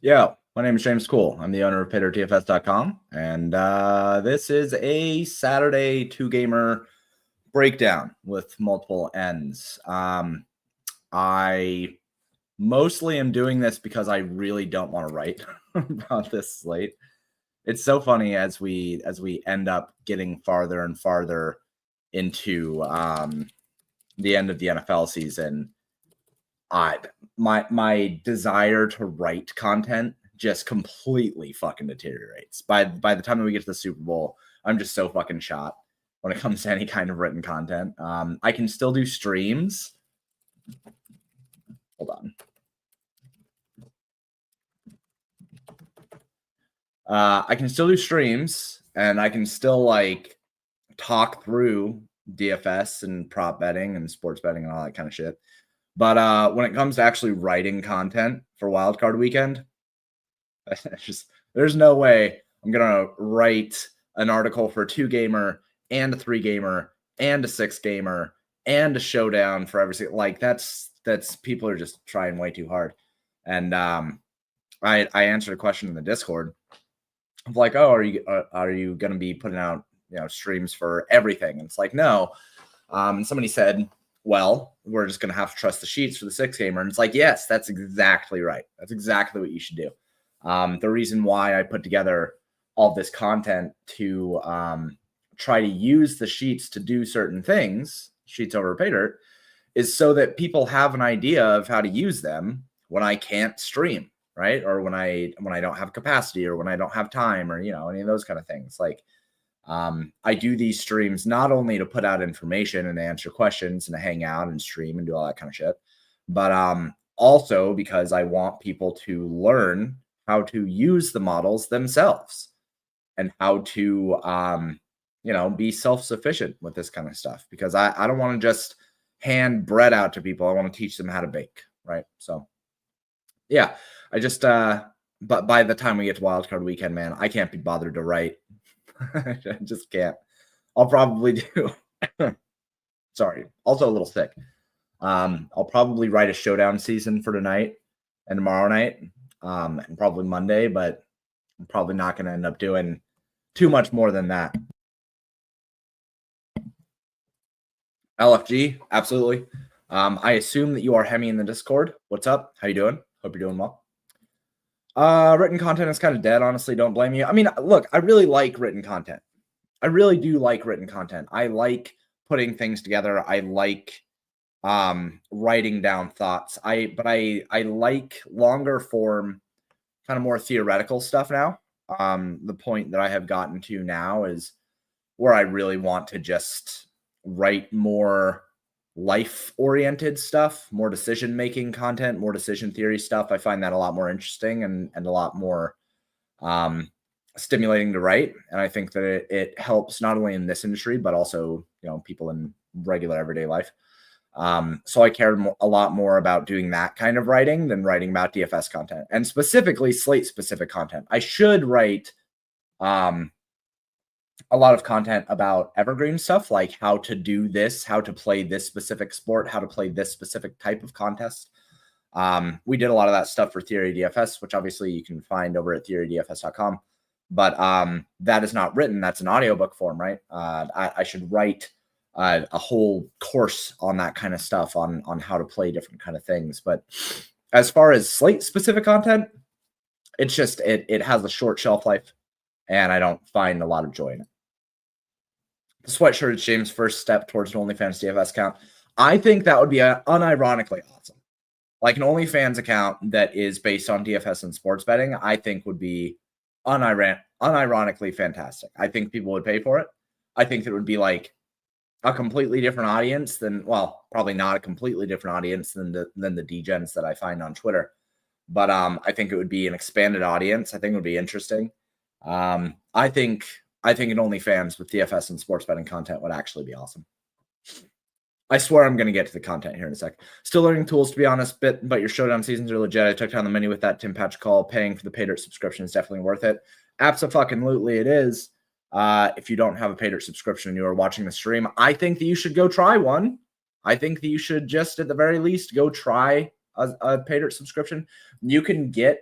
Yo, my name is James Cool. I'm the owner of PayDirtDFS.com, and this is a Saturday two-gamer breakdown with multiple ends. I mostly am doing this because I really don't want to write about this slate. It's so funny as we end up getting farther and farther into the end of the NFL season. My desire to write content just completely fucking deteriorates. By the time that we get to the Super Bowl, I'm just so fucking shot when it comes to any kind of written content. I can still do streams. Hold on. I can still do streams, and I can still like talk through DFS and prop betting and sports betting and all that kind of shit. But when it comes to actually writing content for Wildcard weekend, there's no way I'm going to write an article for a 2-gamer and a 3-gamer and a 6-gamer and a showdown for every single, like that's people are just trying way too hard. And I answered a question in the Discord of like, oh, are you going to be putting out, streams for everything? And it's like, no. Somebody said, well, we're just going to have to trust the sheets for the 6-gamer. And it's like, yes, that's exactly right. That's exactly what you should do. The reason why I put together all this content to try to use the sheets to do certain things, sheets over PayDirt, is so that people have an idea of how to use them when I can't stream, right? Or when I don't have capacity, or when I don't have time, or, any of those kind of things. Like, I do these streams not only to put out information and answer questions and to hang out and stream and do all that kind of shit, but also because I want people to learn how to use the models themselves and how to, be self-sufficient with this kind of stuff, because I don't want to just hand bread out to people. I want to teach them how to bake, right? So yeah, I just, but by the time we get to Wildcard weekend, man, I can't be bothered to write. I just can't. I'll probably do. Sorry. Also a little sick. I'll probably write a showdown season for tonight and tomorrow night, and probably Monday, but I'm probably not going to end up doing too much more than that. LFG, absolutely. I assume that you are Hemi in the Discord. What's up? How you doing? Hope you're doing well. Written content is kind of dead, honestly. Don't blame you. I mean, look, I really like written content. I really do like written content. I like putting things together. I like writing down thoughts. But I like longer form, kind of more theoretical stuff now. The point that I have gotten to now is where I really want to just write more life-oriented stuff, more decision-making content, more decision theory stuff. I find that a lot more interesting and a lot more stimulating to write. And I think that it helps not only in this industry, but also, people in regular everyday life. So I care a lot more about doing that kind of writing than writing about DFS content, and specifically slate-specific content. I should write a lot of content about evergreen stuff, like how to do this, how to play this specific sport, how to play this specific type of contest. We did a lot of that stuff for Theory DFS, which obviously you can find over at theorydfs.com. But that is not written. That's an audiobook form, right? I should write a whole course on that kind of stuff, on how to play different kind of things. But as far as slate-specific content, it's just, it has a short shelf life, and I don't find a lot of joy in it. The sweatshirt is James' first step towards an OnlyFans DFS account. I think that would be unironically awesome. Like an OnlyFans account that is based on DFS and sports betting, I think would be unironically fantastic. I think people would pay for it. I think it would be like a completely different audience than, well, probably not a completely different audience than the degens that I find on Twitter. But I think it would be an expanded audience. I think it would be interesting. I think an OnlyFans with DFS and sports betting content would actually be awesome. I swear I'm going to get to the content here in a sec. Still learning tools, to be honest, but your showdown seasons are legit. I took down the menu with that Tim Patrick call. Paying for the PayDirt subscription is definitely worth it. Abso-fucking-lutely it is. If you don't have a PayDirt subscription and you are watching the stream, I think that you should go try one. I think that you should just, at the very least, go try a PayDirt subscription. You can get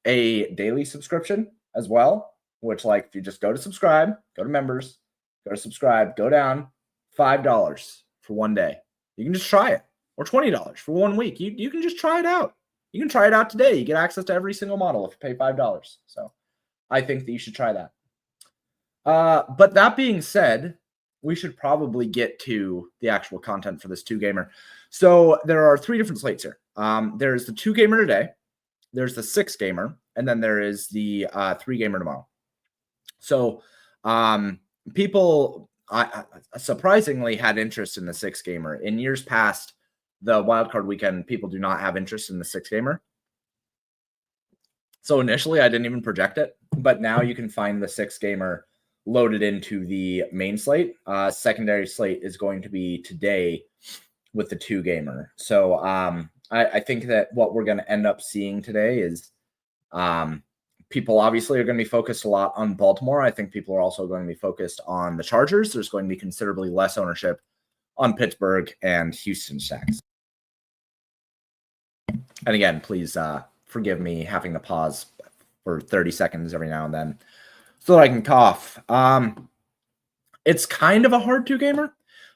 a daily subscription as well, which like if you just go to subscribe, go to members, go to subscribe, go down $5 for one day. You can just try it, or $20 for 1 week. You can just try it out. You can try it out today. You get access to every single model if you pay $5. So I think that you should try that. But that being said, we should probably get to the actual content for this 2-gamer. So there are 3 different slates here. There's the 2-gamer today, there's the 6-gamer, and then there is the 3-gamer tomorrow. So people surprisingly had interest in the 6-gamer. In years past, the wildcard weekend, people do not have interest in the 6-gamer. So initially, I didn't even project it, but now you can find the 6-gamer loaded into the main slate. Secondary slate is going to be today with the 2-gamer. So I think that what we're going to end up seeing today is people obviously are going to be focused a lot on Baltimore. I think people are also going to be focused on the Chargers. There's going to be considerably less ownership on Pittsburgh and Houston stacks. And again, please forgive me having to pause for 30 seconds every now and then so that I can cough. It's kind of a hard 2-gamer.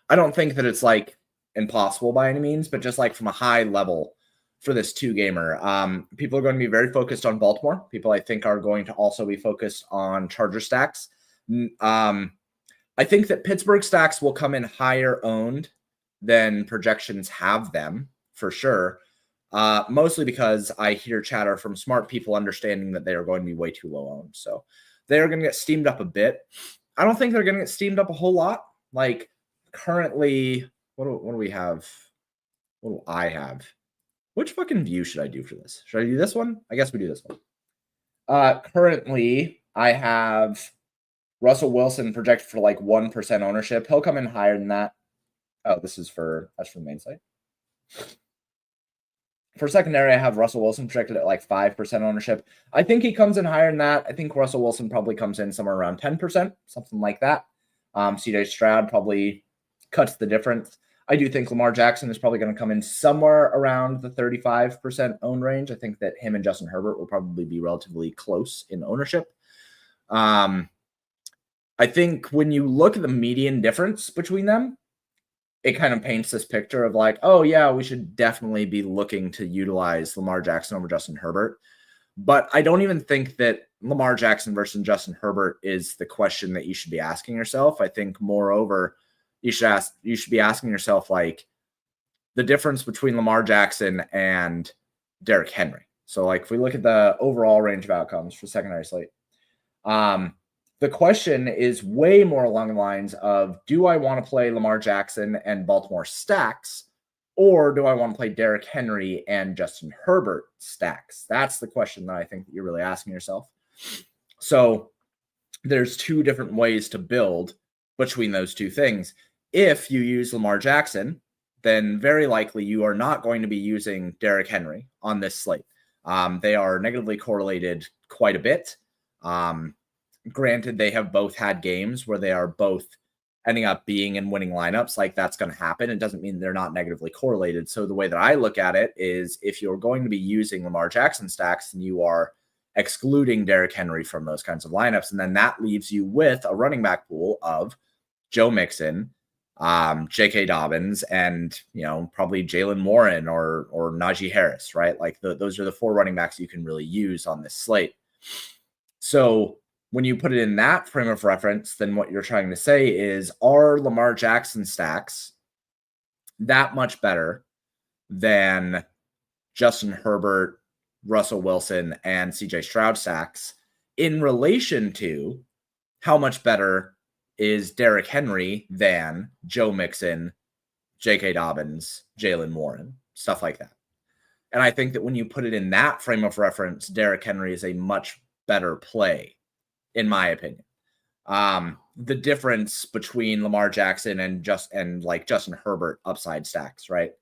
I don't think that it's like impossible by any means, but just like from a high level for this 2-gamer, people are going to be very focused on Baltimore. People I think are going to also be focused on Charger stacks. I think that Pittsburgh stacks will come in higher owned than projections have them for sure. Mostly because I hear chatter from smart people understanding that they are going to be way too low owned. So they are going to get steamed up a bit. I don't think they're going to get steamed up a whole lot. Like currently, what do we have? What do I have? Which fucking view should I do for this? Should I do this one? I guess we do this one. Currently, I have Russell Wilson projected for like 1% ownership. He'll come in higher than that. Oh, that's for the main site. For secondary, I have Russell Wilson projected at like 5% ownership. I think he comes in higher than that. I think Russell Wilson probably comes in somewhere around 10%, something like that. CJ Stroud probably cuts the difference. I do think Lamar Jackson is probably going to come in somewhere around the 35% own range. I think that him and Justin Herbert will probably be relatively close in ownership. I think when you look at the median difference between them, it kind of paints this picture of like, oh yeah, we should definitely be looking to utilize Lamar Jackson over Justin Herbert. But I don't even think that Lamar Jackson versus Justin Herbert is the question that you should be asking yourself. I think moreover, you should be asking yourself like the difference between Lamar Jackson and Derrick Henry. So like if we look at the overall range of outcomes for secondary slate, the question is way more along the lines of, do I want to play Lamar Jackson and Baltimore stacks, or do I want to play Derrick Henry and Justin Herbert stacks? That's the question that I think that you're really asking yourself. So there's 2 different ways to build between those 2 things. If you use Lamar Jackson, then very likely you are not going to be using Derrick Henry on this slate. They are negatively correlated quite a bit. Granted, they have both had games where they are both ending up being in winning lineups. Like that's going to happen. It doesn't mean they're not negatively correlated. So the way that I look at it is if you're going to be using Lamar Jackson stacks, then you are excluding Derrick Henry from those kinds of lineups. And then that leaves you with a running back pool of Joe Mixon, J.K. Dobbins, and, probably Jalen Warren or Najee Harris, right? Like those are the 4 running backs you can really use on this slate. So when you put it in that frame of reference, then what you're trying to say is, are Lamar Jackson stacks that much better than Justin Herbert, Russell Wilson, and CJ Stroud stacks in relation to how much better is Derrick Henry than Joe Mixon, J.K. Dobbins, Jalen Warren, stuff like that. And I think that when you put it in that frame of reference, Derrick Henry is a much better play, in my opinion. The difference between Lamar Jackson and Justin Herbert upside stacks, right?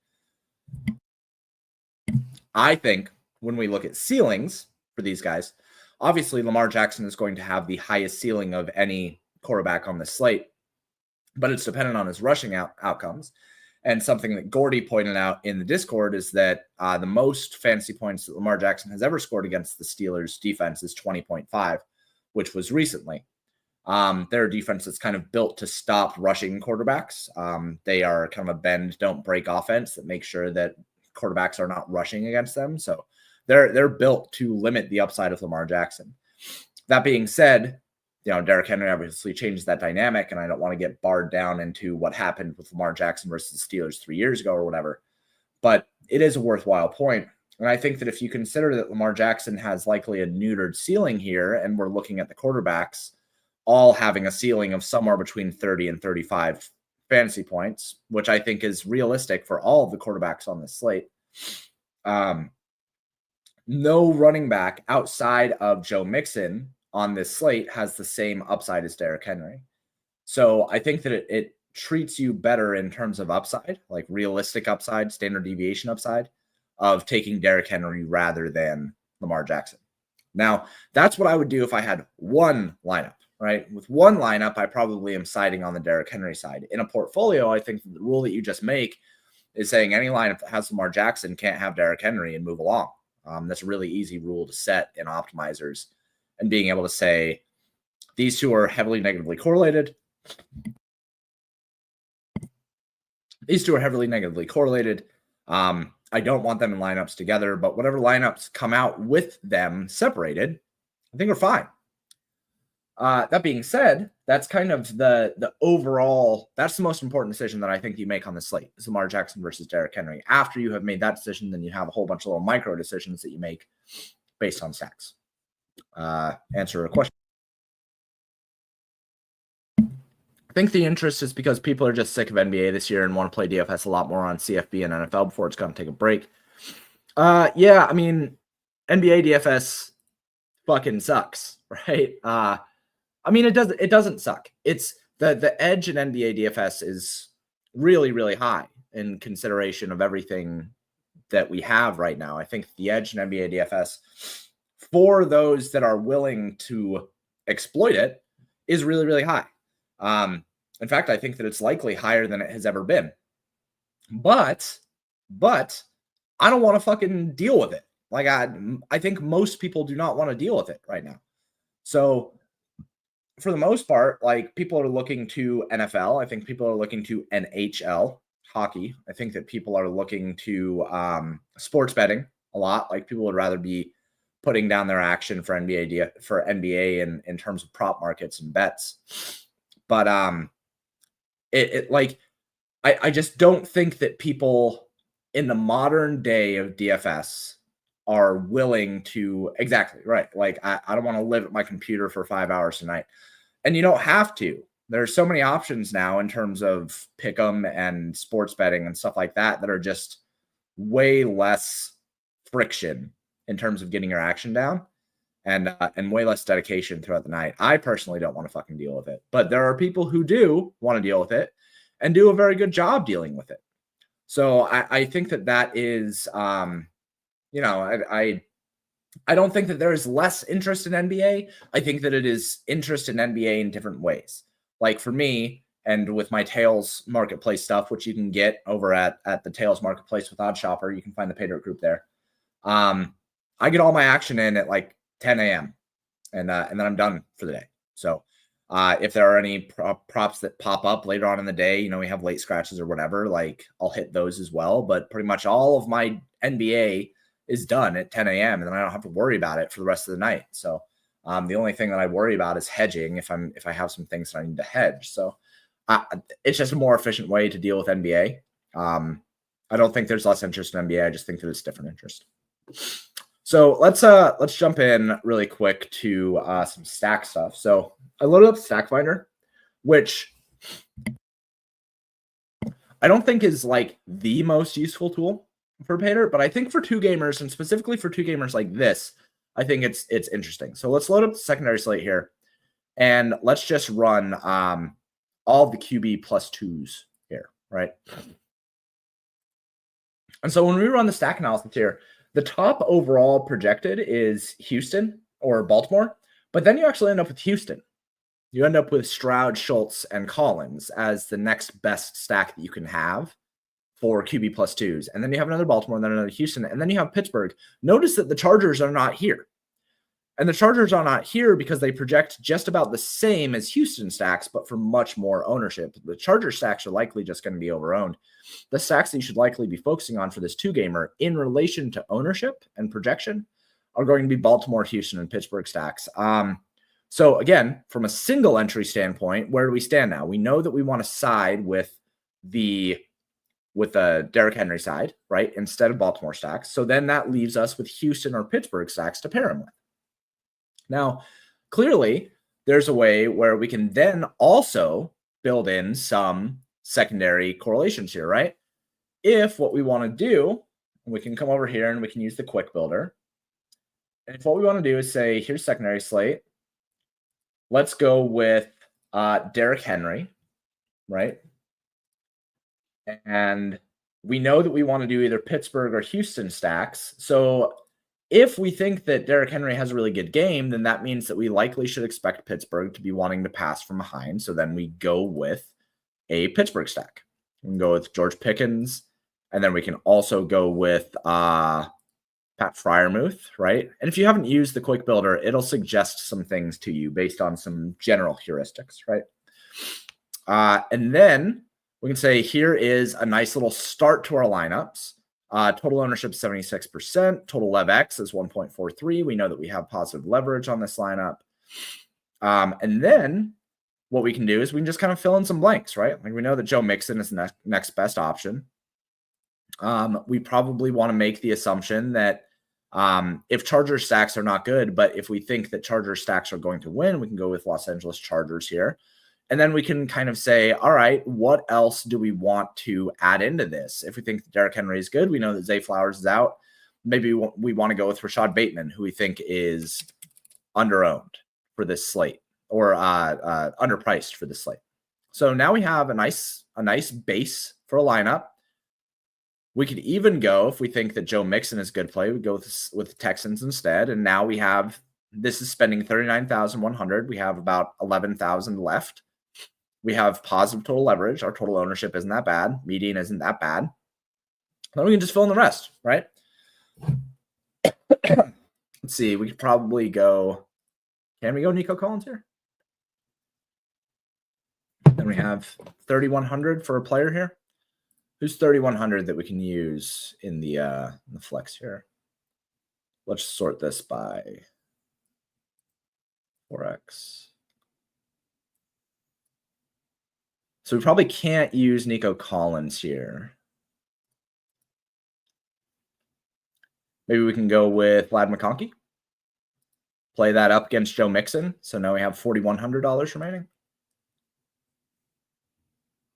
I think when we look at ceilings for these guys, obviously Lamar Jackson is going to have the highest ceiling of any quarterback on the slate, but it's dependent on his rushing outcomes. And something that Gordy pointed out in the Discord is that the most fantasy points that Lamar Jackson has ever scored against the Steelers defense is 20.5, which was recently. They're a defense that's kind of built to stop rushing quarterbacks. They are kind of a bend, don't break offense that makes sure that quarterbacks are not rushing against them. So they're built to limit the upside of Lamar Jackson. That being said, Derrick Henry obviously changed that dynamic, and I don't want to get barred down into what happened with Lamar Jackson versus the Steelers 3 years ago or whatever, but it is a worthwhile point. And I think that if you consider that Lamar Jackson has likely a neutered ceiling here, and we're looking at the quarterbacks all having a ceiling of somewhere between 30 and 35 fantasy points, which I think is realistic for all of the quarterbacks on this slate. No running back outside of Joe Mixon on this slate has the same upside as Derrick Henry. So I think that it treats you better in terms of upside, like realistic upside, standard deviation upside, of taking Derrick Henry rather than Lamar Jackson. Now, that's what I would do if I had one lineup, right? With one lineup, I probably am siding on the Derrick Henry side. In a portfolio, I think the rule that you just make is saying any lineup that has Lamar Jackson can't have Derrick Henry and move along. That's a really easy rule to set in optimizers, and being able to say these two are heavily negatively correlated. These two are heavily negatively correlated. I don't want them in lineups together, but whatever lineups come out with them separated, I think we're fine. That being said, that's kind of the overall, that's the most important decision that I think you make on the slate is Lamar Jackson versus Derrick Henry. After you have made that decision, then you have a whole bunch of little micro decisions that you make based on stacks. Answer a question. I think the interest is because people are just sick of NBA this year and want to play DFS a lot more on CFB and NFL before it's going to take a break. Yeah, I mean, NBA DFS fucking sucks, right? I mean, it doesn't suck. It's the edge in NBA DFS is really, really high in consideration of everything that we have right now. I think the edge in NBA DFS for those that are willing to exploit it is really, really high. In fact, I think that it's likely higher than it has ever been. But I don't want to fucking deal with it. Like I think most people do not want to deal with it right now. So for the most part, like people are looking to NFL. I think people are looking to NHL hockey. I think that people are looking to sports betting a lot. Like people would rather be putting down their action for NBA in terms of prop markets and bets. But I just don't think that people in the modern day of DFS are willing to exactly right. Like I don't want to live at my computer for 5 hours a night, and you don't have to. There's so many options now in terms of pick'em and sports betting and stuff like that that are just way less friction in terms of getting your action down and way less dedication throughout the night. I personally don't want to fucking deal with it, but there are people who do want to deal with it and do a very good job dealing with it. So I think that is, I don't think that there is less interest in NBA. I think that it is interest in NBA in different ways. Like for me, and with my Tails Marketplace stuff, which you can get over at the Tails Marketplace with OddShopper, you can find the pay dirt group there. I get all my action in at like 10 a.m. and then I'm done for the day. So if there are any props that pop up later on in the day, we have late scratches or whatever, like I'll hit those as well. But pretty much all of my NBA is done at 10 a.m. and then I don't have to worry about it for the rest of the night. So the only thing that I worry about is hedging if I have some things that I need to hedge. So it's just a more efficient way to deal with NBA. I don't think there's less interest in NBA. I just think that it's different interest. So let's jump in really quick to some stack stuff. So I loaded up Stack Finder, which I don't think is like the most useful tool for pay dirt, but I think for two gamers, and specifically for two gamers like this, I think it's interesting. So let's load up the secondary slate here, and let's just run all the QB plus twos here, right? And so when we run the stack analysis here, the top overall projected is Houston or Baltimore, but then you actually end up with Houston. You end up with Stroud, Schultz, and Collins as the next best stack that you can have for QB plus twos. And then you have another Baltimore, and then another Houston, and then you have Pittsburgh. Notice that the Chargers are not here. And the Chargers are not here because they project just about the same as Houston stacks, but for much more ownership. The Charger stacks are likely just going to be overowned. The stacks that you should likely be focusing on for this two-gamer in relation to ownership and projection are going to be Baltimore, Houston, and Pittsburgh stacks. So again, from a single entry standpoint, where do we stand now? We know that we want to side with the Derrick Henry side, right, instead of Baltimore stacks. So then that leaves us with Houston or Pittsburgh stacks to pair him with. Now, clearly, there's a way where we can then also build in some secondary correlations here, right? If what we want to do, we can come over here and we can use the quick builder. And if what we want to do is say, here's secondary slate, let's go with Derrick Henry, right? And we know that we want to do either Pittsburgh or Houston stacks. So if we think that Derrick Henry has a really good game, then that means that we likely should expect Pittsburgh to be wanting to pass from behind. So then we go with a Pittsburgh stack. We can go with George Pickens, and then we can also go with Pat Freiermuth, right? And if you haven't used the quick builder, it'll suggest some things to you based on some general heuristics, right? And then we can say here is a nice little start to our lineups. Total ownership 76%. Total LevX is 1.43. We know that we have positive leverage on this lineup. And then what we can do is we can just kind of fill in some blanks, right? Like we know that Joe Mixon is the next best option. We probably want to make the assumption that if Chargers stacks are not good, but if we think that Chargers stacks are going to win, we can go with Los Angeles Chargers here. And then we can kind of say, all right, what else do we want to add into this? If we think that Derrick Henry is good, we know that Zay Flowers is out. Maybe we want to go with Rashad Bateman, who we think is underowned for this slate or underpriced for this slate. So now we have a nice base for a lineup. We could even go, if we think that Joe Mixon is good play, we go with Texans instead. And now we have, this is spending $39,100. We have about 11,000 left. We have positive total leverage. Our total ownership isn't that bad. Median isn't that bad. Then we can just fill in the rest, right? Let's see. We could probably go. Can we go Nico Collins here? Then we have 3,100 for a player here. Who's 3,100 that we can use in the flex here? Let's sort this by 4x. So we probably can't use Nico Collins here. Maybe we can go with Vlad McConkey. Play that up against Joe Mixon. So now we have $4,100 remaining.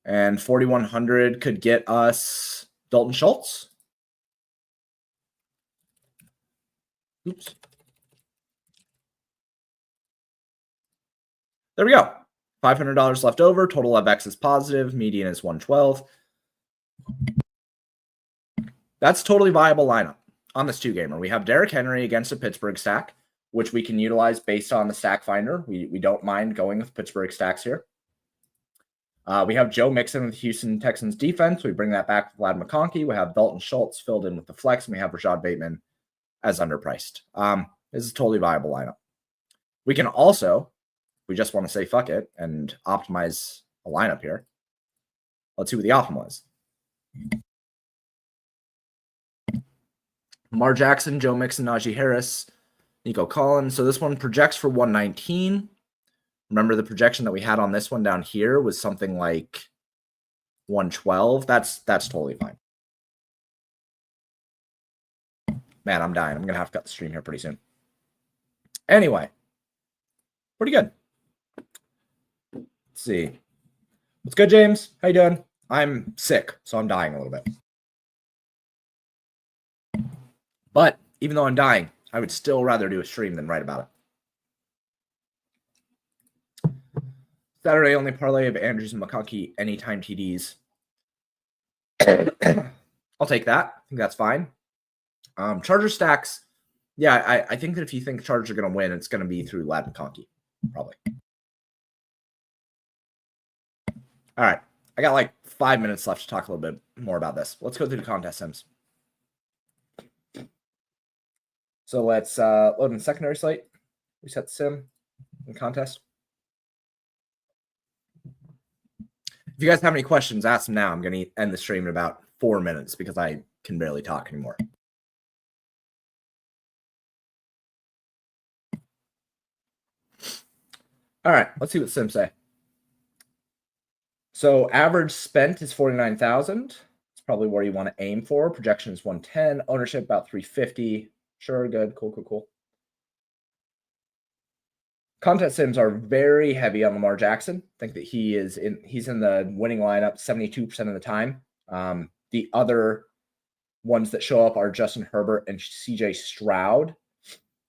And 4,100 could get us Dalton Schultz. Oops. There we go. $500 left over. Total FX is positive. Median is 112. That's a totally viable lineup on this two-gamer. We have Derrick Henry against a Pittsburgh stack, which we can utilize based on the stack finder. We don't mind going with Pittsburgh stacks here. We have Joe Mixon with Houston Texans defense. We bring that back to Vlad McConkey. We have Dalton Schultz filled in with the flex, and we have Rashad Bateman as underpriced. This is a totally viable lineup. We can also, we just want to say fuck it and optimize a lineup here. Let's see what the optimal is. Lamar Jackson, Joe Mixon, Najee Harris, Nico Collins. So this one projects for 119. Remember the projection that we had on this one down here was something like 112. That's totally fine. Man, I'm dying. I'm going to have to cut the stream here pretty soon. Anyway, pretty good. Let's see. What's good, James? How you doing? I'm sick, so I'm dying a little bit. But even though I'm dying, I would still rather do a stream than write about it. Saturday only parlay of Andrews and McConkey anytime TDs. I'll take that. I think that's fine. Charger stacks. Yeah, I think that if you think Chargers are going to win, it's going to be through Vlad McConkey, probably. All right. I got like 5 minutes left to talk a little bit more about this. Let's go through the contest sims. So let's load in the secondary slate, reset the sim, and contest. If you guys have any questions, ask them now. I'm going to end the stream in about 4 minutes because I can barely talk anymore. All right, let's see what Sims say. So average spent is 49,000. It's probably where you want to aim for. Projection is 110. Ownership about 350. Sure, good, cool. Contest sims are very heavy on Lamar Jackson. I think that he's in the winning lineup 72% of the time. The other ones that show up are Justin Herbert and CJ Stroud.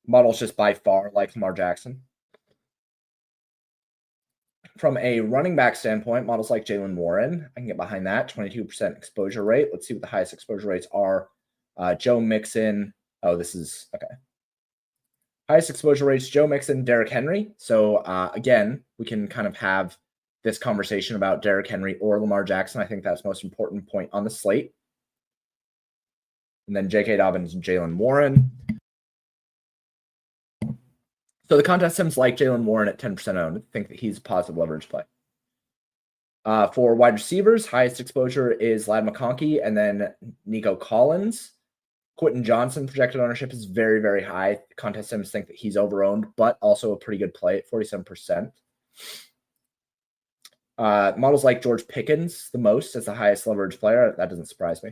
Models just by far like Lamar Jackson. From a running back standpoint, models like Jalen Warren, I can get behind that. 22% exposure rate. Let's see what the highest exposure rates are. Joe Mixon. Oh, this is okay. Highest exposure rates, Joe Mixon, Derrick Henry. So again, we can kind of have this conversation about Derrick Henry or Lamar Jackson. I think that's the most important point on the slate. And then J.K. Dobbins and Jalen Warren. So the contest sims like Jalen Warren at 10% owned. I think that he's a positive leverage play. For wide receivers, highest exposure is Ladd McConkey and then Nico Collins. Quentin Johnson projected ownership is very, very high. Contest sims think that he's over-owned, but also a pretty good play at 47%. Models like George Pickens the most as the highest leverage player. That doesn't surprise me.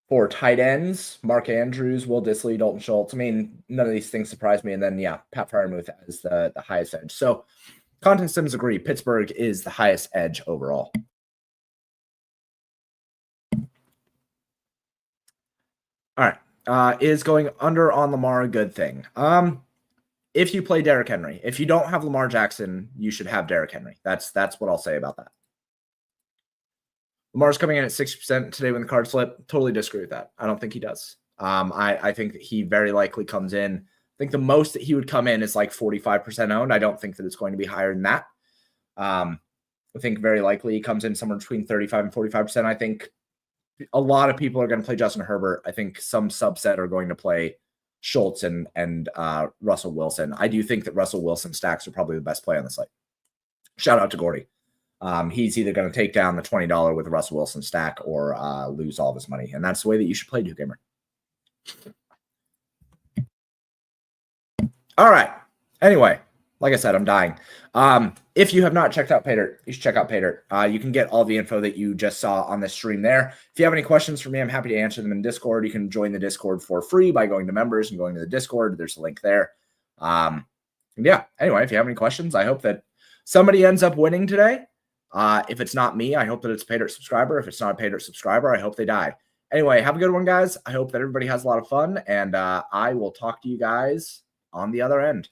For tight ends, Mark Andrews, Will Dissly, Dalton Schultz. I mean, none of these things surprise me. And then, yeah, Pat Freiermuth is the highest edge. So content sims agree. Pittsburgh is the highest edge overall. All right. Is going under on Lamar a good thing? If you play Derrick Henry. If you don't have Lamar Jackson, you should have Derrick Henry. That's what I'll say about that. Lamar's coming in at 60% today when the card slip. Totally disagree with that. I don't think he does. I think that he very likely comes in. I think the most that he would come in is like 45% owned. I don't think that it's going to be higher than that. I think very likely he comes in somewhere between 35 and 45%. I think a lot of people are going to play Justin Herbert. I think some subset are going to play Schultz and Russell Wilson. I do think that Russell Wilson stacks are probably the best play on the slate. Shout out to Gordy. He's either going to take down the $20 with a Russell Wilson stack or lose all of his money. And that's the way that you should play Duke Gamer. All right. Anyway, like I said, I'm dying. If you have not checked out Paydirt, you should check out Paydirt. You can get all the info that you just saw on this stream there. If you have any questions for me, I'm happy to answer them in Discord. You can join the Discord for free by going to members and going to the Discord. There's a link there. Yeah, anyway, if you have any questions, I hope that somebody ends up winning today. If it's not me, I hope that it's a Paydirt subscriber. If it's not a Paydirt subscriber, I hope they die. Anyway, have a good one, guys. I hope that everybody has a lot of fun, and I will talk to you guys on the other end.